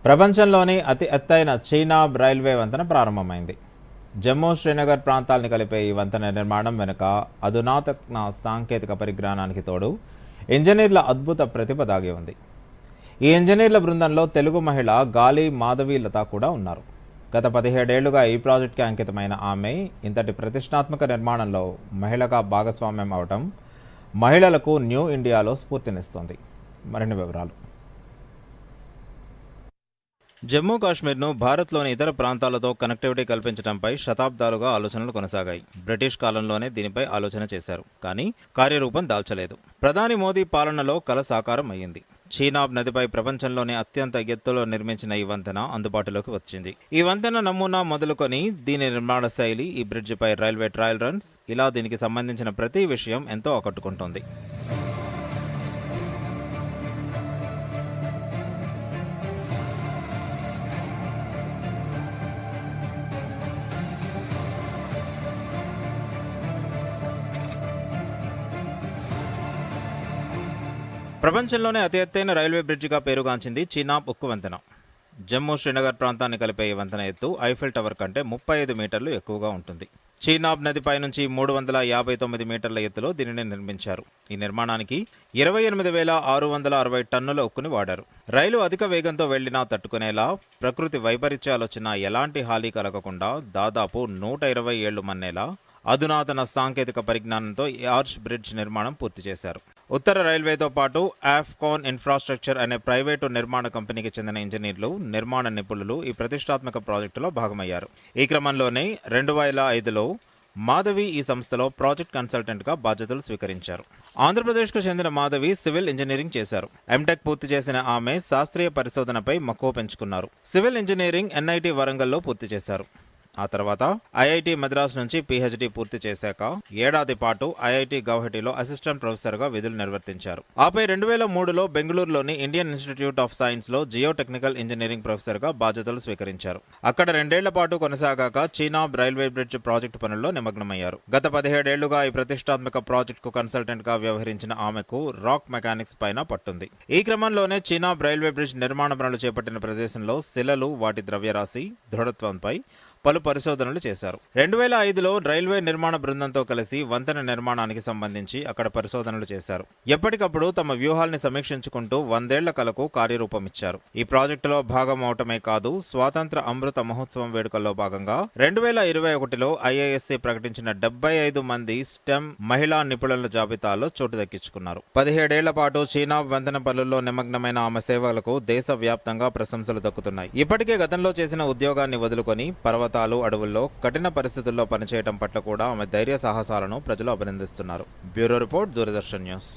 ప్రపంచంలోని అతి ఎత్తైన చీనాబ్ రైల్వే వంతెన ప్రారంభమైంది. జమ్మూ శ్రీనగర్ ప్రాంతాలను కలిపే ఈ వంతెన నిర్మాణం వెనుక అధునాతన సాంకేతిక పరిజ్ఞానానికి తోడు ఇంజనీర్ల అద్భుత ప్రతిభ దాగి ఉంది. ఈ ఇంజనీర్ల బృందంలో తెలుగు మహిళ గాలి మాధవీలత కూడా ఉన్నారు. గత 17 ఏళ్లుగా ఈ ప్రాజెక్టుకి అంకితమైన ఆమె ఇంతటి ప్రతిష్టాత్మక నిర్మాణంలో మహిళగా భాగస్వామ్యం అవటం మహిళలకు న్యూ ఇండియాలో స్ఫూర్తినిస్తోంది. మరిన్ని వివరాలు. జమ్మూ కాశ్మీర్ను భారత్లోని ఇతర ప్రాంతాలతో కనెక్టివిటీ కల్పించడంపై శతాబ్దాలుగా ఆలోచనలు కొనసాగాయి. బ్రిటిష్ కాలంలోనే దీనిపై ఆలోచన చేశారు, కానీ కార్యరూపం దాల్చలేదు. ప్రధాని మోదీ పాలనలో కల సాకారం అయ్యింది. చీనాబ్ నదిపై ప్రపంచంలోనే అత్యంత ఎత్తులో నిర్మించిన ఈ వంతెన అందుబాటులోకి వచ్చింది. ఈ వంతెన నమూనా మొదలుకొని దీని నిర్మాణ శైలి, ఈ బ్రిడ్జిపై రైల్వే ట్రయల్ రన్స్, ఇలా దీనికి సంబంధించిన ప్రతి విషయం ఎంతో ఆకట్టుకుంటోంది. ప్రపంచంలోనే అతి ఎత్తైన రైల్వే బ్రిడ్జిగా పేరుగాంచింది చీనాబ్ ఉక్కు వంతెన. జమ్మూ శ్రీనగర్ ప్రాంతాన్ని కలిపే ఈ వంతెన ఎత్తు ఐఫిల్ టవర్ కంటే 35 మీటర్లు ఎక్కువగా ఉంటుంది. చీనాబ్ నదిపై నుంచి 359 మీటర్ల ఎత్తులో దీనిని నిర్మించారు. ఈ నిర్మాణానికి 28,660 టన్నుల ఉక్కుని వాడారు. రైలు అధిక వేగంతో వెళ్లినా తట్టుకునేలా, ప్రకృతి వైపరీత్యాలొచ్చినా ఎలాంటి హాని కలగకుండా దాదాపు 120 ఏళ్లు మన్నేలా అధునాతన సాంకేతిక పరిజ్ఞానంతో ఈ ఆర్చ్ బ్రిడ్జ్ నిర్మాణం పూర్తి చేశారు. ఉత్తర రైల్వేతో పాటు ఆఫ్కాన్ ఇన్ఫ్రాస్ట్రక్చర్ అనే ప్రైవేటు నిర్మాణ కంపెనీకి చెందిన ఇంజనీర్లు, నిర్మాణ నిపుణులు ఈ ప్రతిష్టాత్మక ప్రాజెక్టులో భాగమయ్యారు. ఈ క్రమంలోనే 2005లో మాధవి ఈ సంస్థలో ప్రాజెక్ట్ కన్సల్టెంట్గా బాధ్యతలు స్వీకరించారు. ఆంధ్రప్రదేశ్కు చెందిన మాధవి సివిల్ ఇంజనీరింగ్ చేశారు. ఎంటెక్ పూర్తి చేసిన ఆమె శాస్త్రీయ పరిశోధనపై మక్కువ పెంచుకున్నారు. సివిల్ ఇంజనీరింగ్ ఎన్ఐటి వరంగల్లో పూర్తి చేశారు. ఆ తర్వాత ఐఐటి మద్రాస్ నుంచి పిహెచ్డి పూర్తి చేశాక ఏడాది పాటు ఐఐటి గౌహటిలో అసిస్టెంట్ ప్రొఫెసర్గా విధులు నిర్వర్తించారు. ఆపై 2003లో బెంగళూరులోని ఇండియన్ ఇన్స్టిట్యూట్ ఆఫ్ సైన్స్లో జియో టెక్నికల్ ఇంజనీరింగ్ ప్రొఫెసర్గా బాధ్యతలు స్వీకరించారు. అక్కడ 2 ఏళ్ల పాటు కొనసాగాక చీనాబ్ రైల్వే బ్రిడ్జ్ ప్రాజెక్టు పనుల్లో నిమగ్నమయ్యారు. గత 17 ఏళ్లుగా ఈ ప్రతిష్టాత్మక ప్రాజెక్టుకు కన్సల్టెంట్గా వ్యవహరించిన ఆమెకు రాక్ మెకానిక్స్ పైన పట్టుంది. ఈ క్రమంలోనే చీనాబ్ రైల్వే బ్రిడ్జ్ నిర్మాణ పనులు చేపట్టిన ప్రదేశంలో శిలలు, వాటి ద్రవ్యరాశి, దృఢత్వంపై పలు పరిశోధనలు చేశారు. 2005లో రైల్వే నిర్మాణ బృందంతో కలిసి వంతెన నిర్మాణానికి సంబంధించి అక్కడ పరిశోధనలు చేశారు. ఎప్పటికప్పుడు తమ వ్యూహాల్ని సమీక్షించుకుంటూ 100 ఏళ్ల కలకు కార్యరూపం ఇచ్చారు. ఈ ప్రాజెక్టులో భాగం అవటమే కాదు, స్వాతంత్ర అమృత మహోత్సవం వేడుకల్లో భాగంగా 2021లో ఐఏఎస్సి ప్రకటించిన 75 మంది స్టెమ్ మహిళా నిపుణుల జాబితాలో చోటు దక్కించుకున్నారు. 17 ఏళ్ల పాటు చీనాబ్ వంతెన పనుల్లో నిమగ్నమైన ఆమె సేవలకు దేశవ్యాప్తంగా ప్రశంసలు దక్కుతున్నాయి. ఇప్పటికే గతంలో చేసిన ఉద్యోగాన్ని వదులుకొని అడవుల్లో కఠిన పరిస్థితుల్లో పనిచేయడం పట్ల కూడా ఆమె ధైర్య సాహసాలను ప్రజలు అభినందిస్తున్నారు. Bureau report, Doordarshan news.